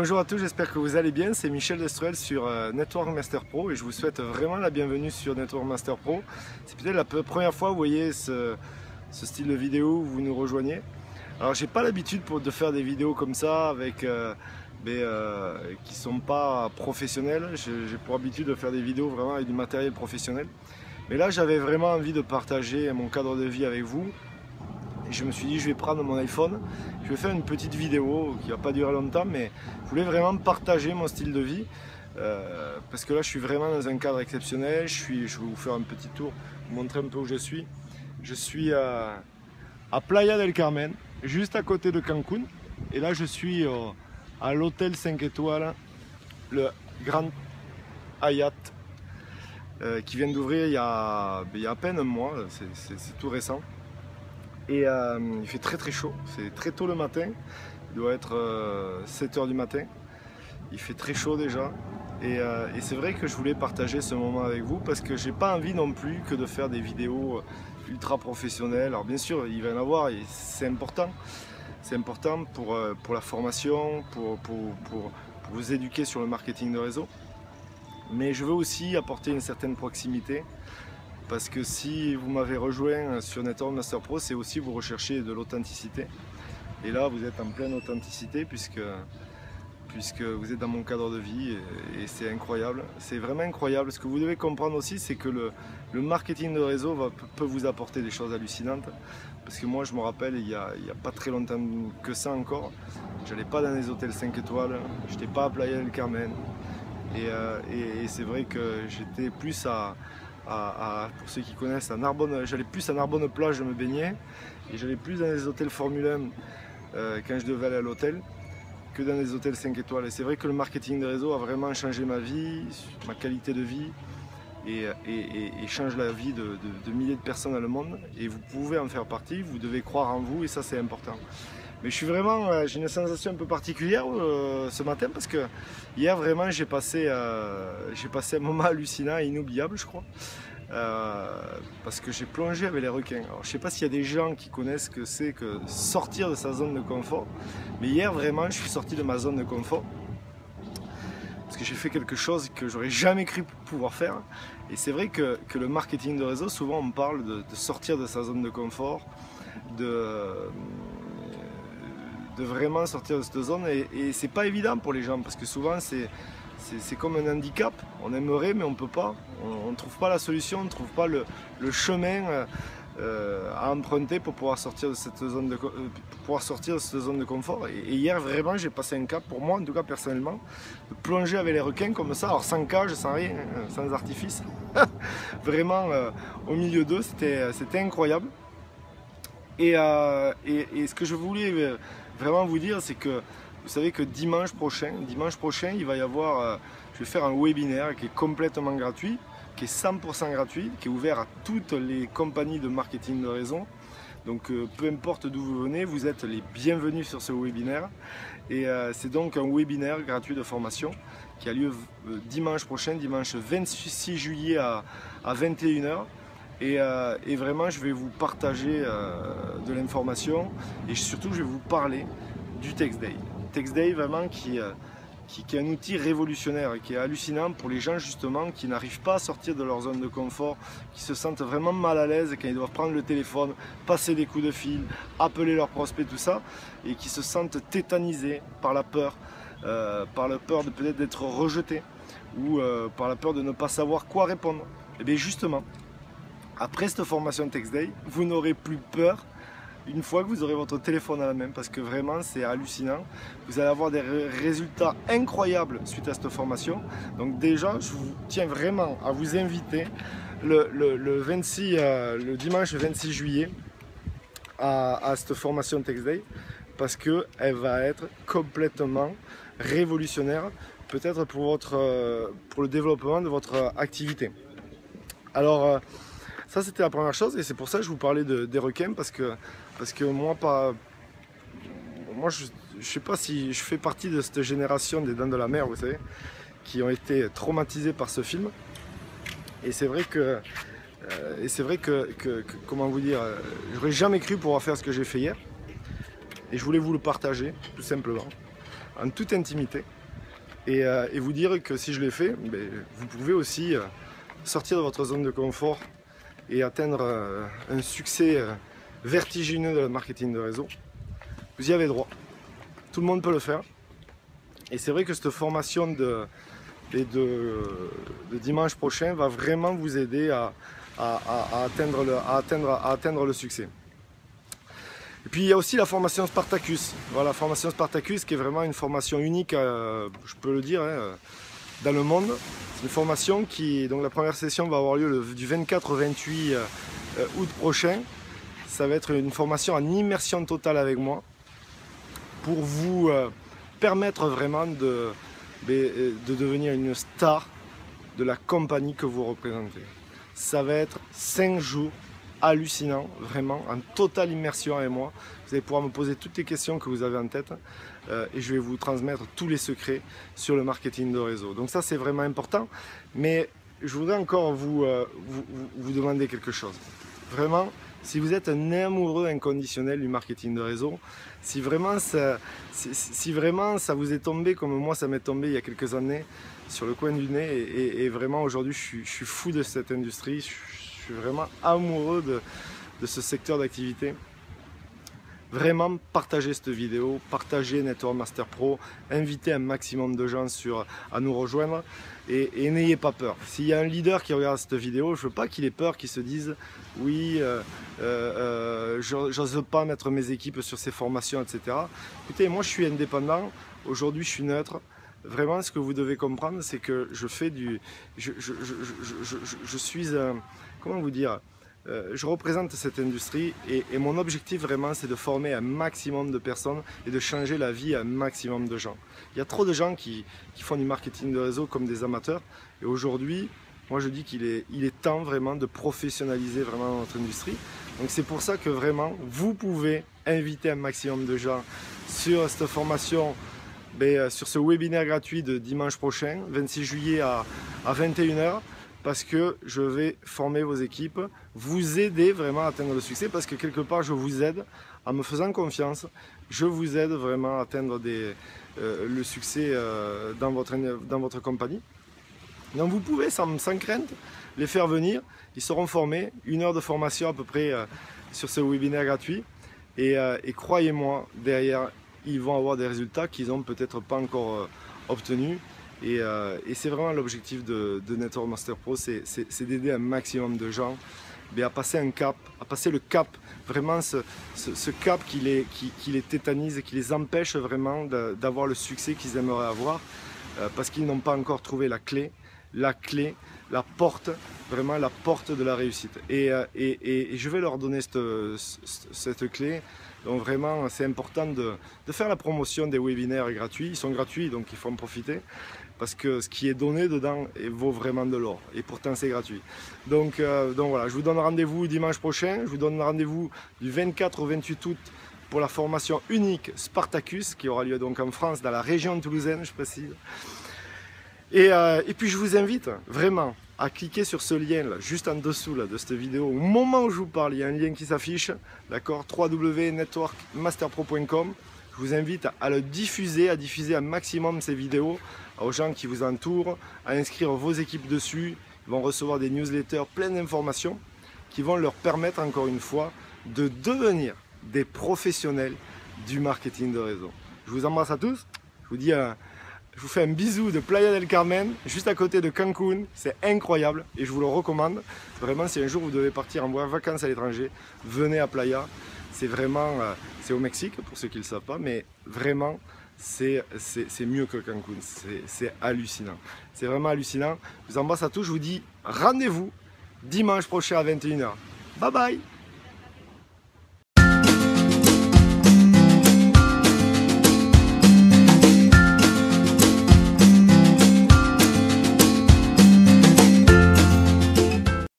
Bonjour à tous, j'espère que vous allez bien. C'est Michel Destruel sur Network Master Pro et je vous souhaite vraiment la bienvenue sur Network Master Pro. C'est peut-être la première fois que vous voyez ce style de vidéo où vous nous rejoignez. Alors j'ai pas l'habitude de faire des vidéos comme ça avec qui sont pas professionnelles. J'ai pour habitude de faire des vidéos vraiment avec du matériel professionnel. Mais là j'avais vraiment envie de partager mon cadre de vie avec vous. Et je me suis dit je vais prendre mon iPhone, je vais faire une petite vidéo qui va pas durer longtemps, mais je voulais vraiment partager mon style de vie parce que là je suis vraiment dans un cadre exceptionnel. Je vais vous faire un petit tour, vous montrer un peu où je suis. Je suis à Playa del Carmen, juste à côté de Cancun, et là je suis à l'hôtel 5 étoiles, le Grand Hyatt, qui vient d'ouvrir il y a à peine un mois, c'est tout récent. Et il fait très chaud, c'est très tôt le matin, il doit être 7 h du matin, il fait très chaud déjà. Et c'est vrai que je voulais partager ce moment avec vous parce que j'ai pas envie non plus que de faire des vidéos ultra professionnelles. Alors bien sûr il va y en avoir et c'est important pour la formation, pour vous éduquer sur le marketing de réseau. Mais je veux aussi apporter une certaine proximité. Parce que si vous m'avez rejoint sur Network Master Pro, c'est aussi vous recherchez de l'authenticité. Et là, vous êtes en pleine authenticité puisque vous êtes dans mon cadre de vie et c'est incroyable. C'est vraiment incroyable. Ce que vous devez comprendre aussi, c'est que le marketing de réseau peut vous apporter des choses hallucinantes. Parce que moi, je me rappelle, il y a pas très longtemps que ça encore, j'allais pas dans les hôtels 5 étoiles, j'étais pas à Playa del Carmen. Et c'est vrai que j'étais plus pour ceux qui connaissent, à Narbonne, j'allais plus à Narbonne plage, je me baignais, et j'allais plus dans les hôtels Formule 1 quand je devais aller à l'hôtel que dans les hôtels 5 étoiles. Et c'est vrai que le marketing de réseau a vraiment changé ma vie, ma qualité de vie, et change la vie de milliers de personnes dans le monde. Et vous pouvez en faire partie, vous devez croire en vous, et ça c'est important. Mais j'ai une sensation un peu particulière ce matin parce que hier vraiment j'ai passé un moment hallucinant et inoubliable, je crois, parce que j'ai plongé avec les requins. Alors je sais pas s'il y a des gens qui connaissent ce que c'est que sortir de sa zone de confort, mais hier vraiment je suis sorti de ma zone de confort parce que j'ai fait quelque chose que j'aurais jamais cru pouvoir faire. Et c'est vrai que le marketing de réseau, souvent on parle de sortir de sa zone de confort, de vraiment sortir de cette zone, et c'est pas évident pour les gens parce que souvent c'est comme un handicap. On aimerait mais on peut pas, on ne trouve pas la solution, on ne trouve pas le chemin à emprunter pour pouvoir sortir de cette zone de confort. Et hier vraiment j'ai passé un cap, pour moi en tout cas personnellement, de plonger avec les requins comme ça, alors sans cage, sans rien, sans artifice, vraiment au milieu d'eux, c'était incroyable. Et ce que je voulais vraiment vous dire, c'est que vous savez que dimanche prochain, il va y avoir, je vais faire un webinaire qui est complètement gratuit, qui est 100% gratuit, qui est ouvert à toutes les compagnies de marketing de réseau. Donc peu importe d'où vous venez, vous êtes les bienvenus sur ce webinaire. Et c'est donc un webinaire gratuit de formation qui a lieu dimanche prochain, dimanche 26 juillet à 21 h. Et vraiment je vais vous partager de l'information et surtout je vais vous parler du Text Day. Text Day vraiment qui est un outil révolutionnaire, qui est hallucinant pour les gens justement qui n'arrivent pas à sortir de leur zone de confort, qui se sentent vraiment mal à l'aise quand ils doivent prendre le téléphone, passer des coups de fil, appeler leurs prospects, tout ça, et qui se sentent tétanisés par la peur de peut-être d'être rejetés ou par la peur de ne pas savoir quoi répondre. Et bien justement, après cette formation Text Day, vous n'aurez plus peur une fois que vous aurez votre téléphone à la main, parce que vraiment c'est hallucinant. Vous allez avoir des résultats incroyables suite à cette formation. Donc déjà, je vous tiens vraiment à vous inviter le dimanche 26 juillet à cette formation Text Day, parce qu'elle va être complètement révolutionnaire, peut-être pour le développement de votre activité. Alors, ça c'était la première chose, et c'est pour ça que je vous parlais des requins, parce que moi je sais pas si je fais partie de cette génération des Dents de la Mer, vous savez, qui ont été traumatisés par ce film. Et c'est vrai que comment vous dire, j'aurais jamais cru pouvoir faire ce que j'ai fait hier. Et je voulais vous le partager, tout simplement. en toute intimité et vous dire que si je l'ai fait, vous pouvez aussi sortir de votre zone de confort et atteindre un succès vertigineux de marketing de réseau. Vous y avez droit. Tout le monde peut le faire. Et c'est vrai que cette formation de dimanche prochain va vraiment vous aider à atteindre le succès. Et puis il y a aussi la formation Spartacus. Voilà, la formation Spartacus qui est vraiment une formation unique, je peux le dire, dans le monde. C'est une formation donc la première session va avoir lieu du 24 au 28 août prochain. Ça va être une formation en immersion totale avec moi pour vous permettre vraiment de devenir une star de la compagnie que vous représentez. Ça va être 5 jours hallucinants, vraiment, en totale immersion avec moi. Vous allez pouvoir me poser toutes les questions que vous avez en tête et je vais vous transmettre tous les secrets sur le marketing de réseau. Donc ça, c'est vraiment important. Mais je voudrais encore vous demander quelque chose. Vraiment, si vous êtes un amoureux inconditionnel du marketing de réseau, si vraiment ça vous est tombé comme moi ça m'est tombé il y a quelques années sur le coin du nez et vraiment aujourd'hui je suis fou de cette industrie, je suis vraiment amoureux de ce secteur d'activité. Vraiment partagez cette vidéo, partagez Network Master Pro, invitez un maximum de gens à nous rejoindre et n'ayez pas peur. S'il y a un leader qui regarde cette vidéo, je ne veux pas qu'il ait peur, qu'il se dise oui, j'ose pas mettre mes équipes sur ces formations, etc. Écoutez, moi je suis indépendant, aujourd'hui je suis neutre. Vraiment ce que vous devez comprendre c'est que je fais je suis comment vous dire, je représente cette industrie et mon objectif vraiment c'est de former un maximum de personnes et de changer la vie à un maximum de gens. Il y a trop de gens qui font du marketing de réseau comme des amateurs et aujourd'hui moi je dis qu'il est temps vraiment de professionnaliser vraiment notre industrie. Donc c'est pour ça que vraiment vous pouvez inviter un maximum de gens sur cette formation, sur ce webinaire gratuit de dimanche prochain, 26 juillet à 21 h. Parce que je vais former vos équipes, vous aider vraiment à atteindre le succès, parce que quelque part je vous aide, en me faisant confiance, je vous aide vraiment à atteindre le succès dans votre compagnie. Donc vous pouvez sans crainte les faire venir, ils seront formés, 1 heure de formation à peu près sur ce webinaire gratuit, et croyez-moi, derrière ils vont avoir des résultats qu'ils n'ont peut-être pas encore obtenus. Et c'est vraiment l'objectif de Network Master Pro, c'est d'aider un maximum de gens à passer un cap, à passer le cap, vraiment ce cap qui les tétanise, qui les empêche vraiment d'avoir le succès qu'ils aimeraient avoir, parce qu'ils n'ont pas encore trouvé la clé, la porte, vraiment la porte de la réussite. Et je vais leur donner cette clé. Donc vraiment c'est important de faire la promotion des webinaires gratuits. Ils sont gratuits donc il faut en profiter. Parce que ce qui est donné dedans vaut vraiment de l'or. Et pourtant c'est gratuit. Donc voilà, je vous donne rendez-vous dimanche prochain. Je vous donne rendez-vous du 24 au 28 août pour la formation unique Spartacus qui aura lieu donc en France, dans la région toulousaine, je précise. Et puis je vous invite vraiment à cliquer sur ce lien là, juste en dessous là, de cette vidéo. Au moment où je vous parle, il y a un lien qui s'affiche, d'accord, www.networkmasterpro.com. Je vous invite à le diffuser, à diffuser un maximum ces vidéos aux gens qui vous entourent, à inscrire vos équipes dessus. Ils vont recevoir des newsletters pleines d'informations qui vont leur permettre encore une fois de devenir des professionnels du marketing de réseau. Je vous embrasse à tous. Je vous fais un bisou de Playa del Carmen, juste à côté de Cancun. C'est incroyable et je vous le recommande. Vraiment, si un jour vous devez partir en vacances à l'étranger, venez à Playa. C'est vraiment, c'est au Mexique pour ceux qui ne le savent pas, mais vraiment c'est mieux que Cancun, c'est hallucinant. C'est vraiment hallucinant. Je vous embrasse à tous, je vous dis rendez-vous dimanche prochain à 21 h. Bye bye.